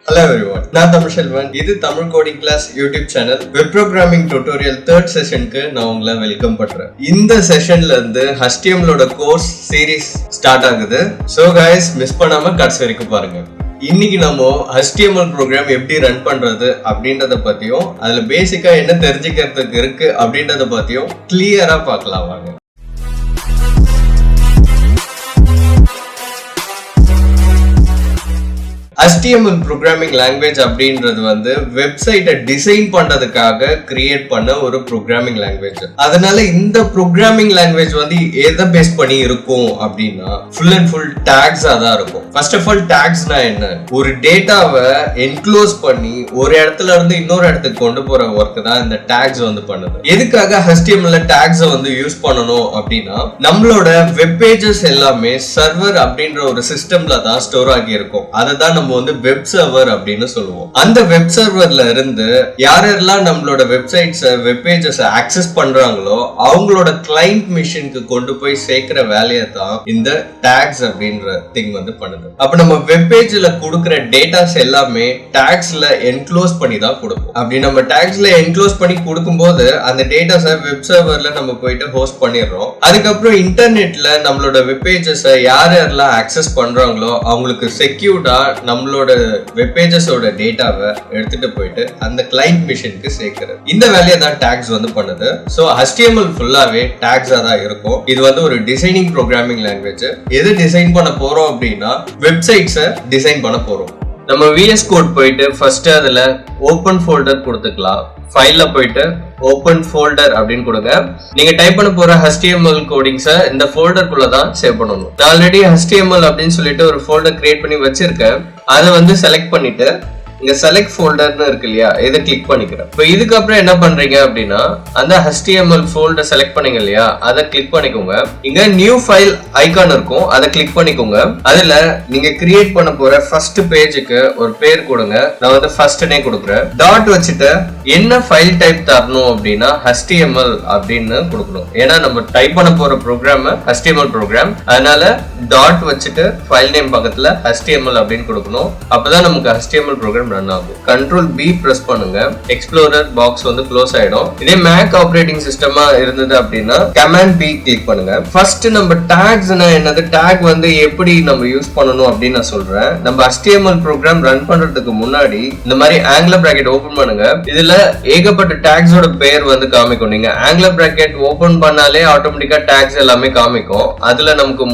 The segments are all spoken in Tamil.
Hello everyone. நான் தமிழ் செல்வன். இது Tamil coding class YouTube channel web programming tutorial 3rd செஷனுக்கு நான் உங்களை வெல்கம் பண்றேன். இந்த செஷன்ல இருந்து HTML ஓட கோர்ஸ் சீரிஸ் ஸ்டார்ட் ஆகுது. சோ गाइस மிஸ் பண்ணாம கடைசி வரைக்கும் பாருங்க. இன்னைக்கு நம்ம HTML ப்ரோக்ராம் எப்படி ரன் பண்றது அப்படின்றத பத்தியும் அதுல பேசிக்கா என்ன தெரிஞ்சுக்கிறதுக்கு இருக்கு அப்படின்றத பத்தியும் கிளியரா பார்க்கலாம் வாங்க. HTML ப்ரோக்ராமிங் லாங்குவேஜ் அப்படின்றது வந்து வெப்சைட்டை டிசைன் பண்றதுக்காக கிரியேட் பண்ண ஒரு ப்ரோக்ராமிங் லாங்குவேஜ். அதனால இந்த ப்ரோக்ராமிங் லாங்குவேஜ் வந்து எதை பேஸ் பண்ணி இருக்கும் அப்படின்னா ஃபுல் அண்ட் ஃபுல் டாக்ஸா தான் இருக்கும். ஃபர்ஸ்ட் ஆஃப் ஆல் டாக்ஸ்னா என்ன? ஒரு டேட்டாவை என்க்ளோஸ் பண்ணி ஒரு இடத்துல இருந்து இன்னொரு இடத்துக்கு கொண்டு போற ஒர்க் தான் இந்த டாக்ஸ் வந்து பண்ணுது. எதுக்காக HTML டாக்ஸை வந்து யூஸ் பண்ணணும் அப்படின்னா நம்மளோட வெப் பேஜஸ் எல்லாமே சர்வர் அப்படின்ற ஒரு சிஸ்டம்ல தான் ஸ்டோர் ஆகி இருக்கும். அதை தான் நம்ம வந்து வெப் சர்வர் அப்படின்னு சொல்லுவோம். அந்த வெப் சர்வர்ல இருந்து யாரெல்லாம் நம்மளோட வெப்சைட்ஸ் வெப் பேஜஸ் ஆக்சஸ் பண்றாங்களோ அவங்களோட கிளையண்ட் மிஷினுக்கு கொண்டு போய் சேர்க்கிற வேலையை தான் இந்த டாக்ஸ் அப்படின்ற திங் வந்து பண்ணுது. அப்ப நம்ம வெப் பேஜ்ல கொடுக்கிற டேட்டாஸ் எல்லாமே டாக்ஸ்ல என்க்ளோஸ் பண்ணி தான் கொடுப்போம். அப்படி நம்ம டாக்ஸ்ல என்க்ளோஸ் பண்ணி கொடுக்கும்போது அந்த டேட்டாஸை வெப் சர்வர்ல நம்ம போயிட்டு ஹோஸ்ட் பண்ணிடுறோம். அதுக்கப்புறம் இன்டர்நெட்ல நம்மளோட வெப் பேஜஸ் யாரெல்லாம் ஆக்சஸ் பண்றாங்களோ அவங்களுக்கு செக்யூர்டா நம்மளோட வெப் பேஜஸோட டேட்டாவை எடுத்துட்டு போயிட்டு அந்த கிளையண்ட் மிஷினுக்கு சேர்க்கிறது. இந்த வேலையை தான் டாக்ஸ் வந்து பண்ணுது. சோ HTML ஃபுல்லாவே டாக்ஸா தான் இருக்கும். இது வந்து ஒரு டிசைனிங் ப்ரோக்ராமிங் லாங்குவேஜ். எது டிசைன் பண்ண போறோம் அப்படின்னா வெப்சைட்ஸை டிசைன் பண்ண போறோம். நம்ம VS கோட் போயிட்டு ஃபர்ஸ்ட் அதுல ஓபன் ஃபோல்டர் கொடுத்துக்கலாம். ஃபைல்ல போயிட்டு ஓபன் ஃபோல்டர் அப்படின்னு கொடுங்க. நீங்க டைப் பண்ண போற HTML கோடிங்ஸை இந்த ஃபோல்டருக்குள்ள தான் சேவ் பண்ணணும். நான் ஆல்ரெடி HTML அப்படின்னு சொல்லிட்டு ஒரு ஃபோல்டர் கிரியேட் பண்ணி வச்சிருக்கேன். அதை வந்து செலக்ட் பண்ணிட்டு இங்க செலக்ட் ஃபோல்டர்னு இருக்கு இல்லையா, இதை கிளிக் பண்ணிக்கிறேன். இப்போ இதுக்கப்புறம் என்ன பண்றீங்க அப்படின்னா அந்த HTML ஃபோல்டர் செலக்ட் பண்ணீங்க இல்லையா, அதை கிளிக் பண்ணிக்கோங்க. இங்க நியூ ஃபைல் ஐகான் இருக்கும், அதை கிளிக் பண்ணிக்கோங்க. அதுல நீங்க கிரியேட் பண்ண போற ஃபர்ஸ்ட் பேஜுக்கு ஒரு பேர் கொடுங்க. நான் வந்து ஃபர்ஸ்ட்னே கொடுக்குறேன். டாட் வச்சுட்டு என்ன ஃபைல் டைப் தரணும் அப்படின்னா HTML அப்படின்னு கொடுக்கணும். ஏன்னா நம்ம டைப் பண்ண போற ப்ரோக்ராம் HTML ப்ரோக்ராம், அதனால டாட் வச்சுட்டு ஃபைல் நேம் பக்கத்துல HTML அப்படின்னு கொடுக்கணும். அப்பதான் நமக்கு HTML ப்ரோக்ராம் ரன் ஆகும். Ctrl B பிரஸ் பண்ணுங்க. எக்ஸ்ப்ளோரர் பாக்ஸ் வந்து க்ளோஸ் ஆயிடும். இதே Mac ஆப்பரேட்டிங் சிஸ்டமா இருந்தது அப்படின்னா Command B கிளிக் பண்ணுங்க. ஃபர்ஸ்ட் நம்ம டாக்ஸ்னா என்னது, டாக் வந்து எப்படி நம்ம யூஸ் பண்ணணும் அப்படின்னு நான் சொல்றேன். நம்ம HTML ப்ரோக்ராம் ரன் பண்றதுக்கு முன்னாடி இந்த மாதிரி ஆங்குலர் பிராக்கெட் ஓபன் பண்ணுங்க. இதுல ஏகப்பட்ட டாக்ஸோட பேர் வந்து காமிக்கும். நீங்க ஆங்குலர் பிராக்கெட் ஓபன் பண்ணாலே ஆட்டோமேட்டிக்கா டாக்ஸ் எல்லாமே காமிக்கும். அதுல நமக்கு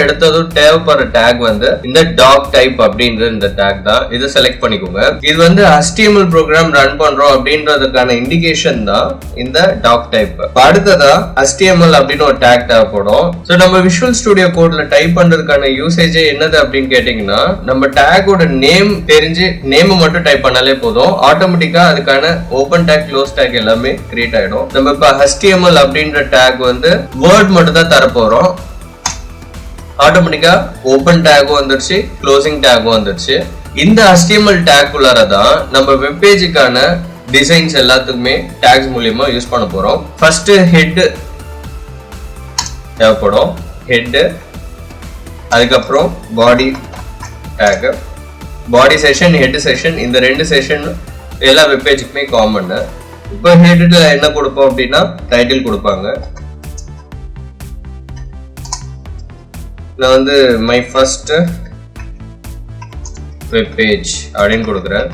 எடுத்ததும் தேவைப்படுற டாக் வந்து இந்த டாக் டைப் அப்படின்ற இந்த டாக் தான். இதை செலக்ட் பண்ணிக்கோங்க. இது வந்து HTML ப்ரோக்ராம் ரன் பண்றோம் அப்படின்றதுக்கான இண்டிகேஷன் தான் இந்த டாக் டைப். அடுத்ததா HTML அப்படின்னு ஒரு டாக் தேவைப்படும். சோ நம்ம விஷுவல் ஸ்டுடியோ கோட்ல டைப் பண்றதுக்கான யூசேஜ் என்னது அப்படின்னு கேட்டீங்கன்னா நம்ம டாகோட நேம் தெரிஞ்சு நேம் மட்டும் டைப் பண்ணாலே போதும். ஆட்டோமேட்டிக்கா அதுக்கான ஓபன் டாக் க்ளோஸ் டாக் எல்லாமே கிரியேட் ஆயிடும். நம்ம இப்ப HTML அப்படின்ற டாக் வந்து வேர்ட் மட்டும் தான் தர போறோம். ஆட்டோமேட்டிக்கா ஓபன் டாகும் வந்துருச்சு, க்ளோசிங் டாகும் வந்துருச்சு. இந்த HTML டாக் உள்ளாரதான் நம்ம வெப் பேஜுக்கான டிசைன்ஸ் எல்லாத்துக்குமே டாக்ஸ் மூலமா யூஸ் பண்ண போறோம். ஃபர்ஸ்ட் ஹெட் தேவைப்படும், ஹெட். அதுக்கப்புறம் பாடி டாக், பாடி செஷன், ஹெட் செஷன். இந்த ரெண்டு செஷன் எல்லா வெப் பேஜுக்குமே காமன். இப்போ ஹெட்ல என்ன கொடுப்போம் அப்படின்னா டைட்டில் கொடுப்பாங்க. நான் வந்து மை ஃபர்ஸ்ட் வெப் பேஜ் அப்படின்னு கொடுக்குறேன்.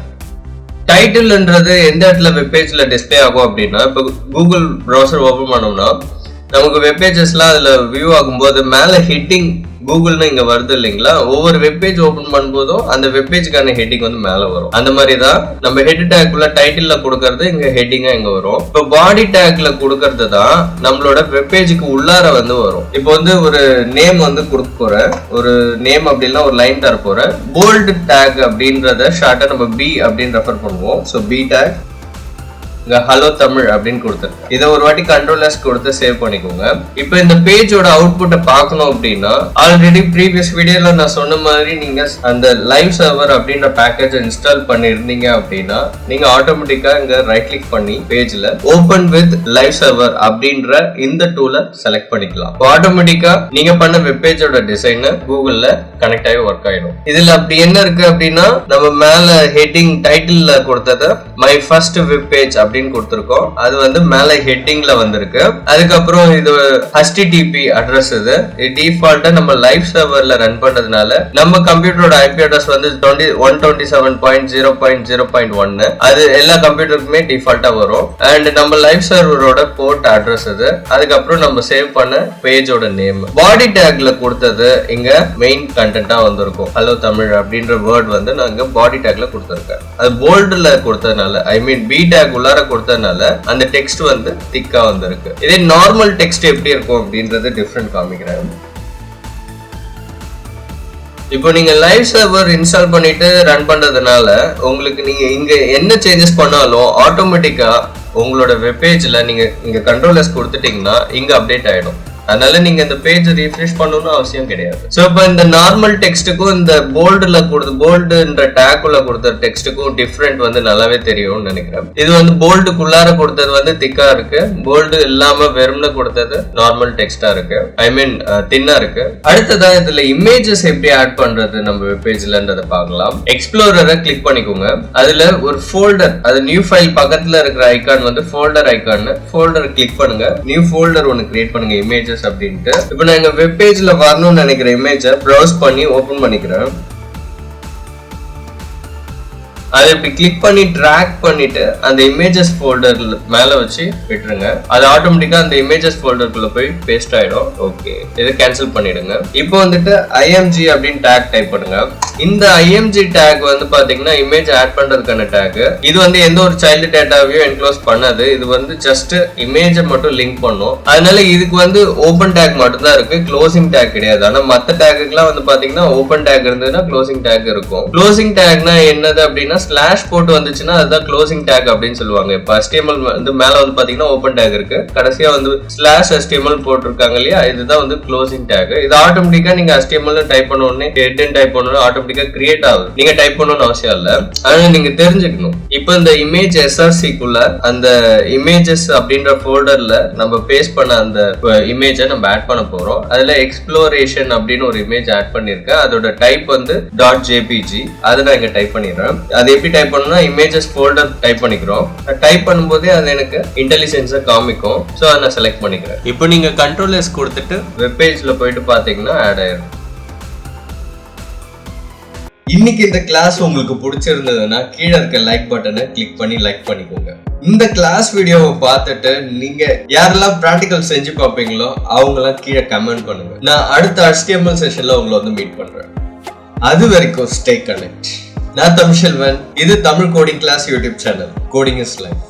டைட்டில்ன்றது எந்த இடத்துல வெப் பேஜ்ல டிஸ்பிளே ஆகும் அப்படின்னா இப்போ கூகுள் ப்ரௌசர் ஓபன் பண்ணோம்னா நமக்கு வெப் பேஜஸ்லாம் அதுல வியூ ஆகும்போது மேல ஹெட்டிங் கூகுள்னு இங்க வருது இல்லைங்களா, ஒவ்வொரு வெப் பேஜ் ஓபன் பண்ணும்போதும் அந்த வெப் பேஜுக்கான ஹெட்டிங் வந்து மேல வரும். அந்த மாதிரி தான் நம்ம ஹெட் டேக்ல டைட்டில்ல கொடுக்கறது இங்க ஹெட்டிங்கா இங்க வரும். இப்போ பாடி டேக்ல கொடுக்கறது தான் நம்மளோட வெப் பேஜுக்கு உள்ளார வந்து வரும். இப்போ வந்து ஒரு நேம் வந்து கொடுக்க போறேன், ஒரு நேம் அப்படின்னா ஒரு லைன் தர போறேன். போல்டு டேக் அப்படின்றத ஷார்ட்டா நம்ம B அப்படின்னு ரெஃபர் பண்ணுவோம். So B take. இங்க ஹலோ தமிழ் அப்படின்னு கொடுத்துருக்கேன். இதை ஒரு வாட்டி கண்ட்ரோல் எஸ் கொடுத்து சேவ் பண்ணிக்கோங்க. இப்போ இந்த பேஜோட அவுட்புட்டை பார்க்கணும் அப்படின்னா ஆல்ரெடி ப்ரீவியஸ் வீடியோல நான் சொன்ன மாதிரி நீங்க அந்த லைவ் சர்வர் அப்படின்ற பேக்கேஜ் இன்ஸ்டால் பண்ணிருந்தீங்க அப்படின்னா நீங்க ஆட்டோமேட்டிக்கா இங்க ரைட் கிளிக் பண்ணி பேஜ்ல ஓபன் வித் லைவ் சர்வர் அப்படின்ற இந்த டூலை செலக்ட் பண்ணிக்கலாம். ஆட்டோமேட்டிக்கா நீங்க பண்ண வெப் பேஜோட டிசைன் கூகுள்ல கனெக்ட் ஆகி ஒர்க் ஆயிடும். இதுல அப்படி என்ன இருக்கு அப்படின்னா நம்ம மேல ஹெட்டிங் டைட்டில்ல கொடுத்தது மை ஃபர்ஸ்ட் வெப் பேஜ் அப்படின்னு கொடுத்திருக்கோம். அது வந்து மேல ஹெட்டிங்ல வந்திருக்கு. அதுக்கப்புறம் இது HTTP அட்ரஸ். இது டிஃபால்ட்டா நம்ம லைவ் சர்வர்ல ரன் பண்றதுனால நம்ம கம்ப்யூட்டரோட ஐபி அட்ரஸ் வந்து 127.0.0.1 அது எல்லா கம்ப்யூட்டருக்குமே டிஃபால்ட்டா வரும். அண்ட் நம்ம லைவ் சர்வரோட போர்ட் அட்ரஸ் இது. அதுக்கப்புறம் நம்ம சேவ் பண்ண பேஜோட நேம். பாடி டேக்ல கொடுத்தது இங்க மெயின் கண்டென்ட்டா வந்திருக்கும். ஹலோ தமிழ் அப்படின்ற வேர்ட் வந்து நான் இங்க பாடி டேக்ல கொடுத்திருக்கேன். அது போல்டுல கொடுத்ததுனால ஐ மீன் பி டேக் உள்ளார கொடுத்ததுனால அந்த டெக்ஸ்ட் வந்து திக்கா வந்திருக்கு. இதே நார்மல் டெக்ஸ்ட் எப்படி இருக்கும் அப்படின்றது டிஃபரெண்ட் காமிக்கிறேன். இப்போ நீங்க லைவ் சர்வர் இன்ஸ்டால் பண்ணிட்டு ரன் பண்றதுனால உங்களுக்கு நீங்க இங்க என்ன சேஞ்சஸ் பண்ணாலும் ஆட்டோமேட்டிக்கா உங்களோட வெப்பேஜ்ல நீங்க இங்க கண்ட்ரோல் எஸ் கொடுத்துட்டீங்கன்னா இங்க அப்டேட் ஆயிடும். அதனால நீங்க இந்த பேஜ் ரீஃப்ரெஷ் பண்ணணும்னு அவசியம் கிடையாது. சோ இப்போ இந்த நார்மல் டெக்ஸ்ட்டுக்கும் இந்த போல்டுல கொடுத்த போல்டுன்ற டேக்குள்ள கொடுத்த டெக்ஸ்ட்டுக்கும் டிஃபரெண்ட் வந்து நல்லாவே தெரியும்னு நினைக்கிறேன். இது வந்து போல்டுக்குள்ளார கொடுத்தது வந்து திக்கா இருக்கு. போல்டு இல்லாம வெறும்னு கொடுத்தது நார்மல் டெக்ஸ்டா இருக்கு. ஐ மீன் தின்னா இருக்கு. அடுத்ததா இதுல இமேஜஸ் எப்படி ஆட் பண்றது நம்ம வெப் பேஜ்லன்றத பார்க்கலாம். எக்ஸ்ப்ளோரரை கிளிக் பண்ணிக்கோங்க. அதுல ஒரு ஃபோல்டர், அது நியூ ஃபைல் பக்கத்துல இருக்கிற ஐகான் வந்து ஃபோல்டர் ஐகான். ஃபோல்டர் கிளிக் பண்ணுங்க. நியூ ஃபோல்டர் ஒன்னு கிரியேட் பண்ணுங்க இமேஜஸ் அப்படின்ட்டு. இப்போ நான் எங்க வெப் பேஜ்ல வரணும்னு நினைக்கிற இமேஜை ப்ரௌஸ் பண்ணி ஓபன் பண்ணிக்கிறேன். அதை இப்படி கிளிக் பண்ணி ட்ராக் பண்ணிட்டு அந்த இமேஜஸ் ஃபோல்டர் மேல வச்சு விட்டுருங்க. அது ஆட்டோமேட்டிக்கா அந்த இமேஜஸ் ஃபோல்டருக்குள்ள போய் பேஸ்ட் ஆயிடும். ஓகே, இதை கேன்சல் பண்ணிடுங்க. இப்போ வந்துட்டு IMG அப்படின்னு டேக் டைப் பண்ணுங்க. இந்த IMG டேக் வந்து பாத்தீங்கன்னா இமேஜ் ஆட் பண்றதுக்கான டேக். இது வந்து எந்த ஒரு சைல்டு டேட்டாவையும் என்க்ளோஸ் பண்ணாது. இது வந்து ஜஸ்ட் இமேஜை மட்டும் லிங்க் பண்ணும். அதனால இதுக்கு வந்து ஓபன் டேக் மட்டும் தான் இருக்கு, க்ளோசிங் டேக் கிடையாது. ஆனா மத்த டேக்குலாம் வந்து பாத்தீங்கன்னா ஓபன் டேக் இருந்ததுன்னா க்ளோசிங் டேக் இருக்கும். க்ளோசிங் டேக்னா என்னது அப்படின்னா ஸ்லாஷ் போட்டு வந்துச்சுன்னா அதுதான் க்ளோசிங் டேக் அப்படின்னு சொல்லுவாங்க. இப்போ HTML வந்து மேல வந்து பாத்தீங்கன்னா ஓபன் டேக் இருக்கு, கடைசியா வந்து ஸ்லாஷ் HTML போட்டிருக்காங்க இல்லையா, இதுதான் வந்து க்ளோசிங் டேக். இது ஆட்டோமேட்டிக்கா நீங்க HTML டைப் பண்ண உடனே ஹெட் டைப் பண்ணணும் ஆட்டோமேட்டிக்கா கிரியேட் ஆகுது. நீங்க டைப் பண்ணணும்னு அவசியம் இல்ல. ஆனா நீங்க தெரிஞ்சுக்கணும். இப்போ இந்த இமேஜ் SRC-க்குள்ள அந்த இமேஜஸ் அப்படின்ற ஃபோல்டர்ல நம்ம பேஸ்ட் பண்ண அந்த இமேஜை நம்ம ஆட் பண்ண போறோம். அதுல எக்ஸ்ப்ளோரேஷன் அப்படின்னு ஒரு இமேஜ் ஆட் பண்ணிருக்கேன். அதோட டைப் வந்து .jpg. அதை நான் இங்க டைப் பண்ணிடுறேன். அது எப்படி டைப் பண்ணணும்னா இமேஜஸ் ஃபோல்டர் டைப் பண்ணிக்கிறோம். டைப் பண்ணும்போதே அது எனக்கு இன்டெலிஜென்ஸை காமிக்கும். ஸோ அதை நான் செலக்ட் பண்ணிக்கிறேன். இப்போ நீங்க கண்ட்ரோல் எஸ் கொடுத்துட்டு வெப் பேஜ்ல போயிட்டு பாத்தீங்கன்னா ஆட் ஆயிடும். இன்னைக்கு இந்த கிளாஸ் உங்களுக்கு பிடிச்சிருந்ததுன்னா கீழே இருக்க லைக் பட்டனை கிளிக் பண்ணி லைக் பண்ணிக்கோங்க. இந்த கிளாஸ் வீடியோவை பார்த்துட்டு நீங்க யாரெல்லாம் பிராக்டிகல் செஞ்சு பார்ப்பீங்களோ அவங்களாம் கீழே கமெண்ட் பண்ணுங்க. நான் அடுத்த HTML செஷன்ல உங்களை வந்து மீட் பண்றேன். அது வரைக்கும் ஸ்டே கனெக்ட். நான் தமிழ்செல்வன். இது Tamil coding class YouTube channel. Coding is life.